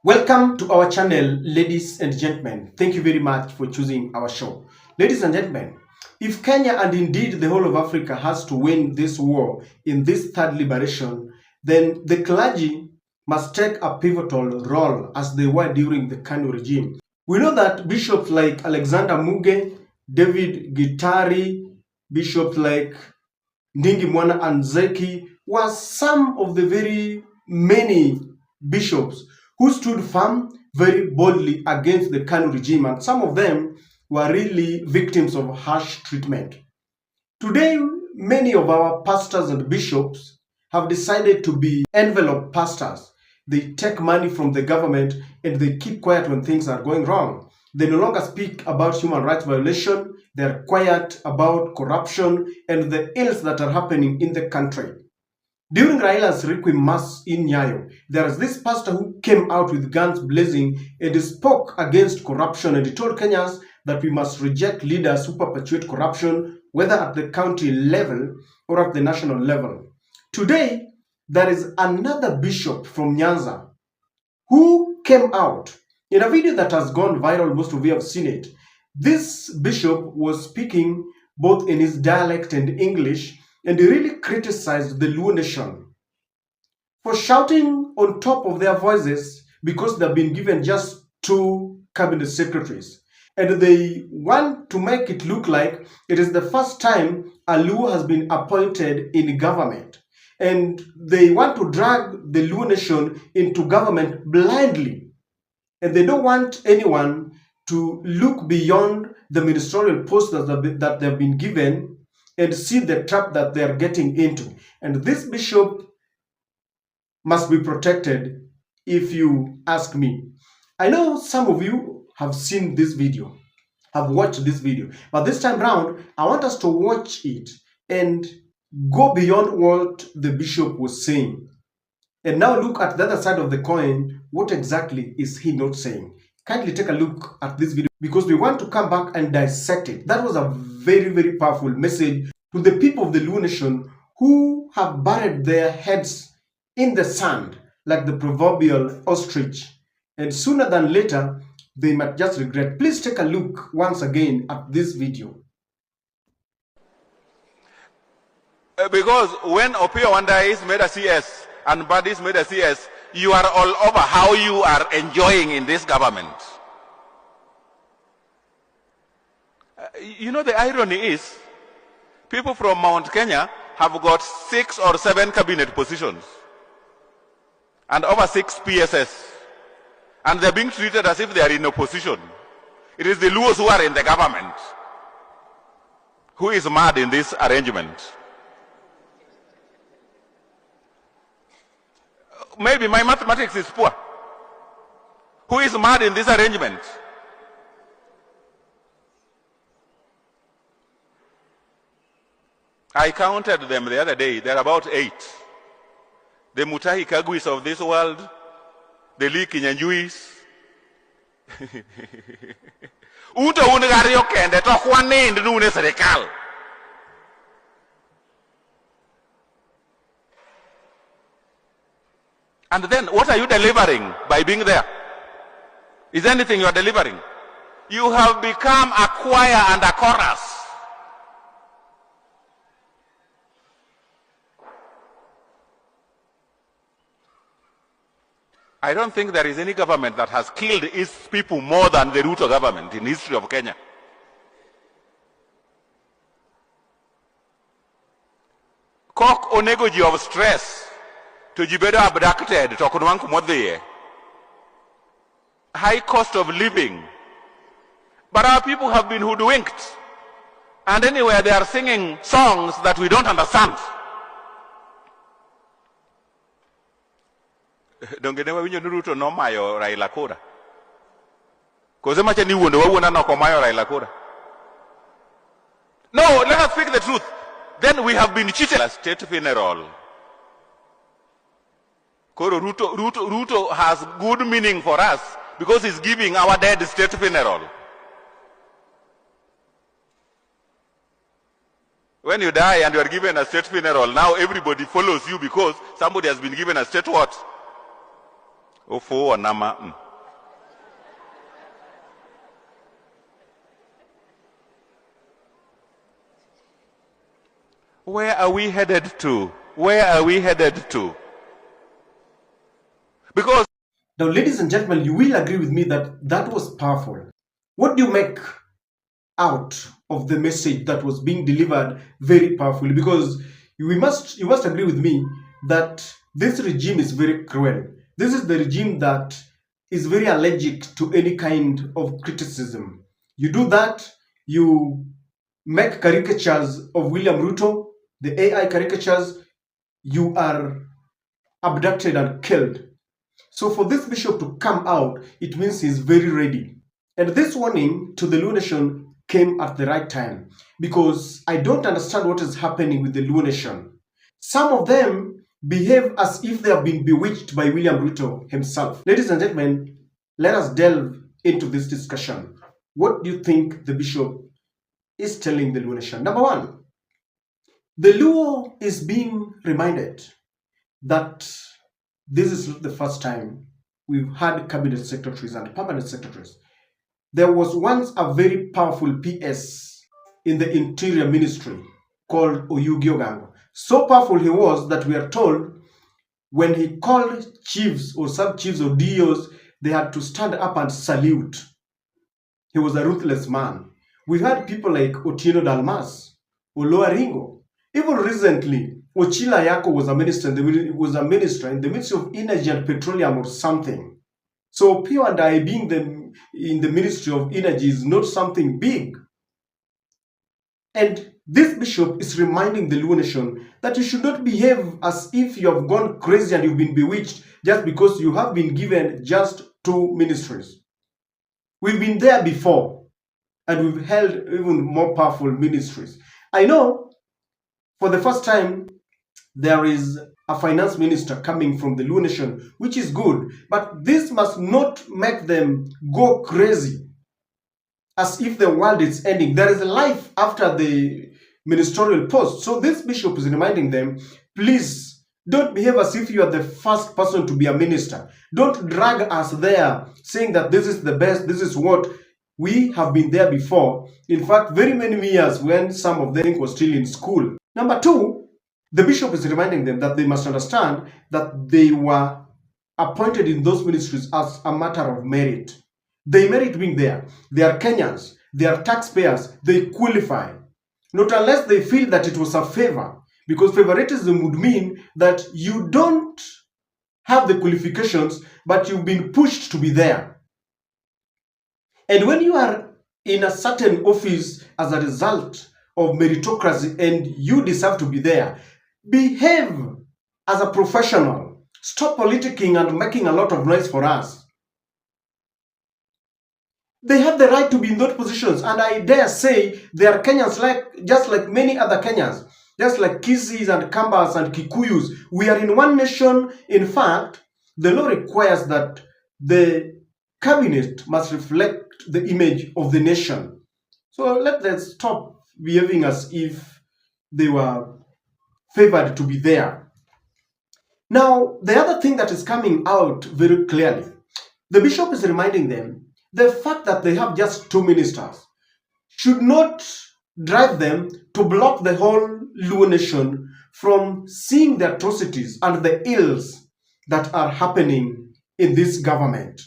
Welcome to our channel, ladies and gentlemen. Thank you very much for choosing our show. Ladies and gentlemen, if Kenya and indeed the whole of Africa has to win this war in this third liberation, then the clergy must take a pivotal role as they were during the Kanu regime. We know that bishops like Alexander Muge, David Gitari, bishops like Ndingi Mwana Anzeki were some of the very many bishops who stood firm very boldly against the Kanu regime, and some of them were really victims of harsh treatment. Today, many of our pastors and bishops have decided to be envelope pastors. They take money from the government and they keep quiet when things are going wrong. They no longer speak about human rights violation. They're quiet about corruption and the ills that are happening in the country. During Raila's Requiem Mass in Nyayo, there is this pastor who came out with guns blazing and spoke against corruption, and he told Kenyans that we must reject leaders who perpetuate corruption, whether at the county level or at the national level. Today, there is another bishop from Nyanza who came out in a video that has gone viral. Most of you have seen it. This bishop was speaking both in his dialect and English, and he really criticized the Luo nation for shouting on top of their voices because they've been given just 2 cabinet secretaries. And they want to make it look like it is the first time a Luo has been appointed in government. And they want to drag the Luo nation into government blindly. And they don't want anyone to look beyond the ministerial posts that they've been given and see the trap that they are getting into. And this bishop must be protected, if you ask me. I know some of you have seen this video, have watched this video, but this time round, I want us to watch it and go beyond what the bishop was saying. And now look at the other side of the coin. What exactly is he not saying? Kindly take a look at this video because we want to come back and dissect it. That was a very, very powerful message to the people of the Luo nation who have buried their heads in the sand like the proverbial ostrich. And sooner than later, they might just regret. Please take a look once again at this video. Because when Opio Wanda is made a CS and Buddy is made a CS, you are all over how you are enjoying in this government. You know, the irony is, people from Mount Kenya have got 6 or 7 cabinet positions and over 6 PSS, and they're being treated as if they are in opposition. It is the Luos who are in the government. Who is mad in this arrangement? Maybe my mathematics is poor. Who is mad in this arrangement? I counted them the other day. There are about 8. The Mutahi Kagwis of this world, the Lee Kinyanjuis. Uto ungario kende to kwane ndune serikal. And then what are you delivering by being there? Is anything you are delivering? You have become a choir and a chorus. I don't think there is any government that has killed its people more than the Ruto government in the history of Kenya. Kok onegoji of stress to jibedo abducted to kunwanku modhiye. High cost of living. But our people have been hoodwinked. And anyway, they are singing songs that we don't understand. Dongenewa winyo Ruto no mayo Raila Kora. Koze mache ni wuondo wawuona no komayo Raila Kora. No, let us speak the truth. Then we have been cheated. A state funeral. Koro Ruto has good meaning for us because he's giving our dead state funeral. When you die and you are given a state funeral, now everybody follows you because somebody has been given a state what? Ofo Nama. Where are we headed to? Where are we headed to? Because now, ladies and gentlemen, you will agree with me that that was powerful. What do you make out of the message that was being delivered very powerfully? Because you must agree with me that this regime is very cruel. This is the regime that is very allergic to any kind of criticism. You do that, you make caricatures of William Ruto, the AI caricatures, you are abducted and killed. So for this bishop to come out, it means he's very ready. And this warning to the Luo Nation came at the right time, because I don't understand what is happening with the Luo Nation. Some of them behave as if they have been bewitched by William Ruto himself. Ladies and gentlemen, let us delve into this discussion. What do you think the bishop is telling the Luo Nation? Number one, the Luo is being reminded that this is not the first time we've had cabinet secretaries and permanent secretaries. There was once a very powerful PS in the Interior Ministry called Oyugiogang. So powerful he was that we are told when he called chiefs or sub-chiefs or DOs, they had to stand up and salute. He was a ruthless man. We had people like Otieno Dalmas, Oloa Ringo. Even recently, Ochila Yako was a minister in the Ministry of Energy and Petroleum or something. So Pio and I being in the Ministry of Energy is not something big. And this bishop is reminding the Luo Nation that you should not behave as if you have gone crazy and you've been bewitched just because you have been given just 2 ministries. We've been there before, and we've held even more powerful ministries. I know for the first time, there is a finance minister coming from the Luo Nation, which is good, but this must not make them go crazy as if the world is ending. There is a life after the ministerial post. So this bishop is reminding them, please don't behave as if you are the first person to be a minister. Don't drag us there saying that this is the best, this is what. We have been there before. In fact, very many years when some of them were still in school. Number two, the bishop is reminding them that they must understand that they were appointed in those ministries as a matter of merit. They merit being there. They are Kenyans. They are taxpayers. They qualify. Not unless they feel that it was a favor. Because favoritism would mean that you don't have the qualifications, but you've been pushed to be there. And when you are in a certain office as a result of meritocracy and you deserve to be there, behave as a professional. Stop politicking and making a lot of noise for us. They have the right to be in those positions, and I dare say they are Kenyans just like many other Kenyans, just like Kisis and Kambas and Kikuyus. We are in one nation. In fact, the law requires that the cabinet must reflect the image of the nation. So let's stop behaving as if they were favored to be there. Now, the other thing that is coming out very clearly, the bishop is reminding them the fact that they have just 2 ministers should not drive them to block the whole Luo Nation from seeing the atrocities and the ills that are happening in this government.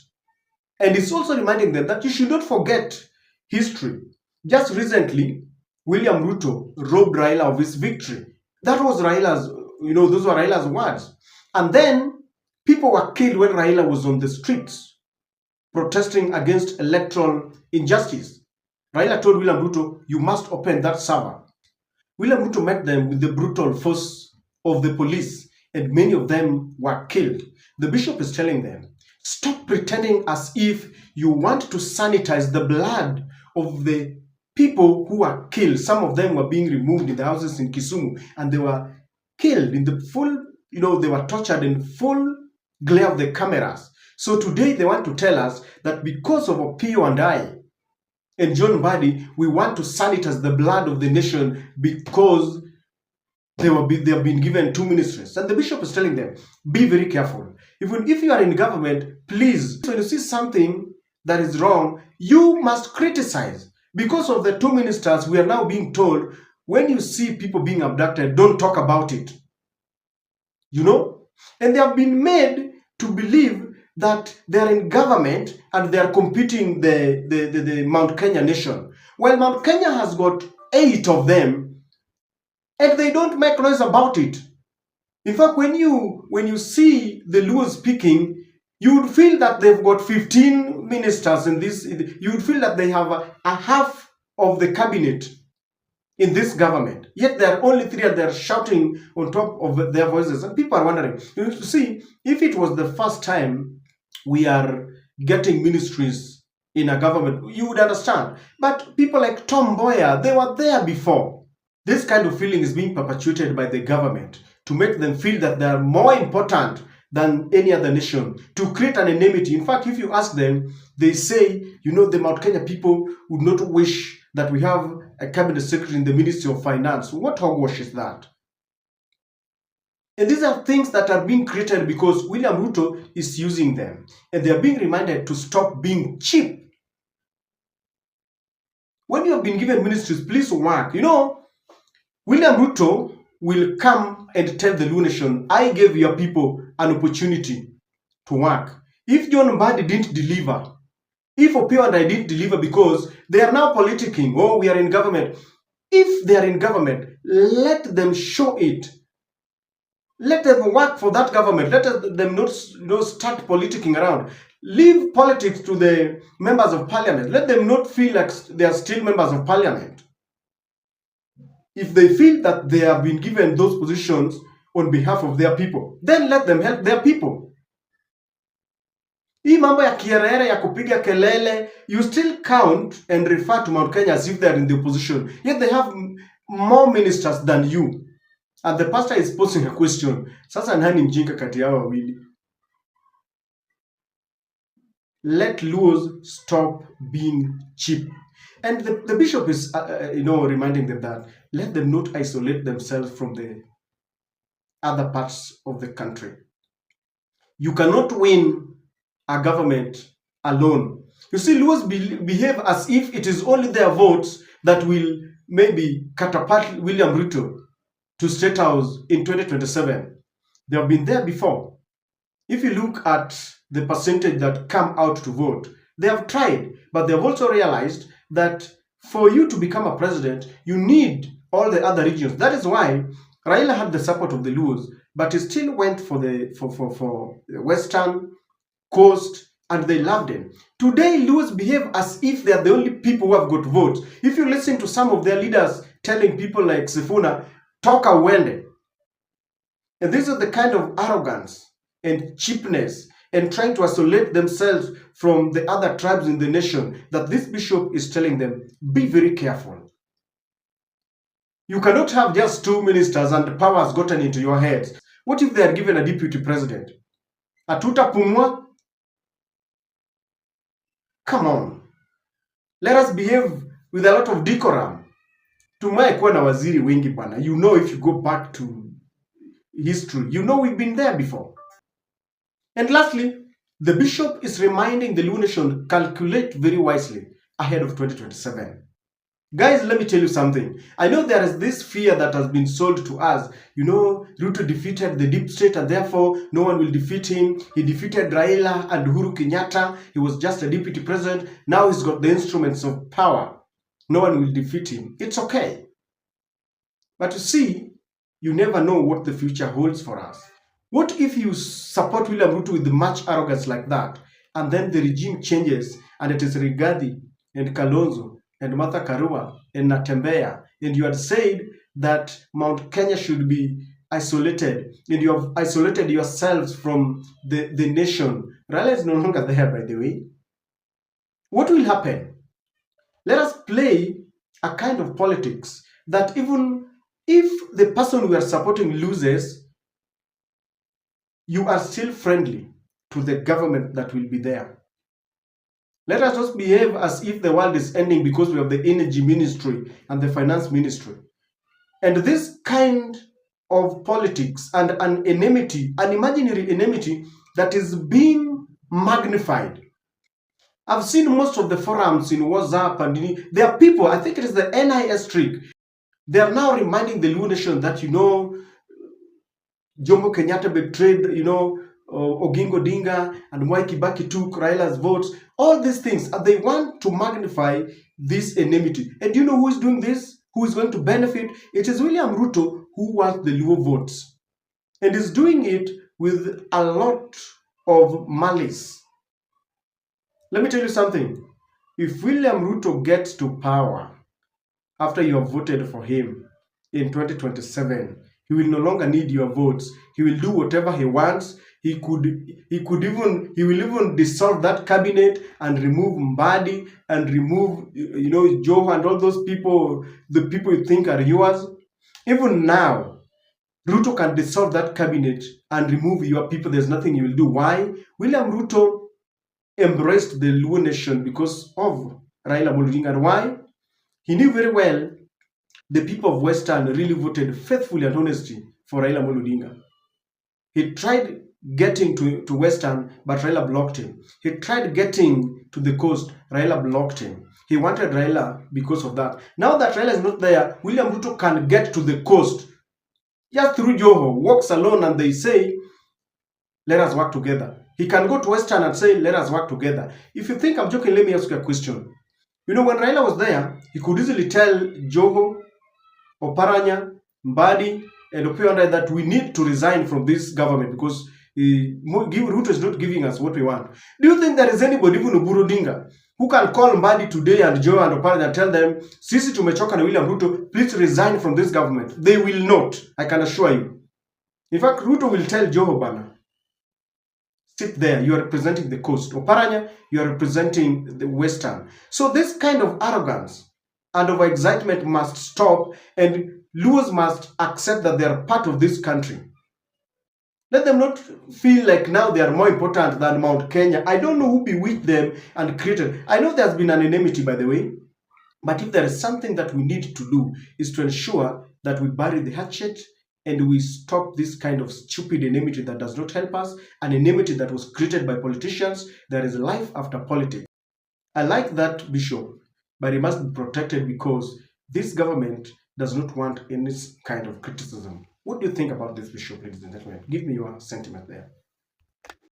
And it's also reminding them that you should not forget history. Just recently, William Ruto robbed Raila of his victory. That was Raila's, those were Raila's words. And then people were killed when Raila was on the streets protesting against electoral injustice. Raila told William Ruto, you must open that server. William Ruto met them with the brutal force of the police, and many of them were killed. The bishop is telling them, stop pretending as if you want to sanitize the blood of the people who were killed. Some of them were being removed in the houses in Kisumu, and they were killed in the full, they were tortured in full glare of the cameras. So today they want to tell us that because of Opio and I and John Mbadi, we want to sanitize the blood of the nation because they have been given 2 ministries. And the bishop is telling them, be very careful. Even if you are in government, please, when you see something that is wrong, you must criticize. Because of the 2 ministers, we are now being told, when you see people being abducted, don't talk about it. You know? And they have been made to believe that they are in government and they are competing the Mount Kenya nation. Well, Mount Kenya has got 8 of them, and they don't make noise about it. In fact, when you see the Luos speaking, you would feel that they've got 15 ministers in this. You would feel that they have a half of the cabinet in this government. Yet there are only 3 and they're shouting on top of their voices. And people are wondering, you see, if it was the first time we are getting ministries in a government, you would understand. But people like Tom Mboya, they were there before. This kind of feeling is being perpetuated by the government to make them feel that they are more important than any other nation, to create an enmity. In fact, if you ask them, they say, you know, the Mount Kenya people would not wish that we have a cabinet secretary in the Ministry of Finance. What hogwash is that? And these are things that are being created because William Ruto is using them. And they are being reminded to stop being cheap. When you have been given ministries, please work. You know, William Ruto will come and tell the Luo nation, I gave your people an opportunity to work. If John Mbadi didn't deliver, if Opio and I didn't deliver because they are now politicking, oh, we are in government. If they are in government, let them show it. Let them work for that government. Let them not start politicking around. Leave politics to the members of parliament. Let them not feel like they are still members of parliament. If they feel that they have been given those positions on behalf of their people, then let them help their people. Hii mambo ya kierere ya kupiga kelele, you still count and refer to Mount Kenya as if they are in the opposition. Yet they have more ministers than you. And the pastor is posing a question. Sasa nani mjinga kati yao wawili? Let Luos stop being cheap. And the bishop is, reminding them that let them not isolate themselves from the other parts of the country. You cannot win a government alone. You see, Luos behave as if it is only their votes that will maybe catapult William Ruto to State House in 2027. They have been there before. If you look at the percentage that come out to vote, they have tried, but they have also realized that for you to become a president, you need all the other regions. That is why Raila had the support of the Luos, but he still went for the Western Coast, and they loved him. Today, Luos behave as if they are the only people who have got votes. If you listen to some of their leaders telling people like Sifuna, toka uende. And this is the kind of arrogance and cheapness and trying to isolate themselves from the other tribes in the nation that this bishop is telling them, be very careful. You cannot have just 2 ministers and the power has gotten into your heads. What if they are given a deputy president? Atuta pumwa? Come on. Let us behave with a lot of decorum. Tumaye kuwa na waziri wengi bwana. You know, if you go back to history, you know we've been there before. And lastly, the bishop is reminding the Luo nation, calculate very wisely ahead of 2027. Guys, let me tell you something. I know there is this fear that has been sold to us. You know, Ruto defeated the deep state and therefore no one will defeat him. He defeated Raila and Uhuru Kenyatta. He was just a deputy president. Now he's got the instruments of power. No one will defeat him. It's okay. But you see, you never know what the future holds for us. What if you support William Ruto with much arrogance like that, and then the regime changes, and it is Rigathi and Kalonzo and Martha Karua and Natembeya, and you had said that Mount Kenya should be isolated, and you have isolated yourselves from the nation. Raila is no longer there, by the way. What will happen? Let us play a kind of politics that even if the person we are supporting loses, you are still friendly to the government that will be there. Let us just behave as if the world is ending because we have the energy ministry and the finance ministry. And this kind of politics and an enmity, an imaginary enmity, that is being magnified. I've seen most of the forums in WhatsApp and there are people, I think it is the NIS trick. They are now reminding the Luo nation that, Jomo Kenyatta betrayed, Oginga Odinga and Mwai Kibaki took Raila's votes. All these things, and they want to magnify this enmity. And do you know who is doing this? Who is going to benefit? It is William Ruto who wants the Luo votes. And is doing it with a lot of malice. Let me tell you something. If William Ruto gets to power after you have voted for him in 2027, he will no longer need your votes. He will do whatever he wants. He will even dissolve that cabinet and remove Mbadi and remove, Joe and all those people, the people you think are yours. Even now, Ruto can dissolve that cabinet and remove your people. There's nothing he will do. Why? William Ruto embraced the Luo nation because of Raila Odinga. And why? He knew very well the people of Western really voted faithfully and honestly for Raila Odinga. He tried getting to Western, but Raila blocked him. He tried getting to the coast, Raila blocked him. He wanted Raila because of that. Now that Raila is not there, William Ruto can get to the coast just through Joho, walks alone, and they say, let us work together. He can go to Western and say, let us work together. If you think I'm joking, let me ask you a question. When Raila was there, he could easily tell Joho, Oparanya, Mbadi, and Opianda that we need to resign from this government because Ruto is not giving us what we want. Do you think there is anybody, even Oburu Odinga, who can call Mbadi today and Joe and Oparanya and tell them, Sisi tumechoka na William Ruto, please resign from this government? They will not, I can assure you. In fact, Ruto will tell Joe Bana, sit there, you are representing the coast. Oparanya, you are representing the Western. So this kind of arrogance and over-excitement must stop, and Luos must accept that they are part of this country. Let them not feel like now they are more important than Mount Kenya. I don't know who bewitched them and created. I know there's been an enmity, by the way, but if there is something that we need to do is to ensure that we bury the hatchet and we stop this kind of stupid enmity that does not help us, an enmity that was created by politicians. There is life after politics. I like that, Bishop, but it must be protected because this government does not want any kind of criticism. What do you think about this, Bishop, ladies and gentlemen? Give me your sentiment there.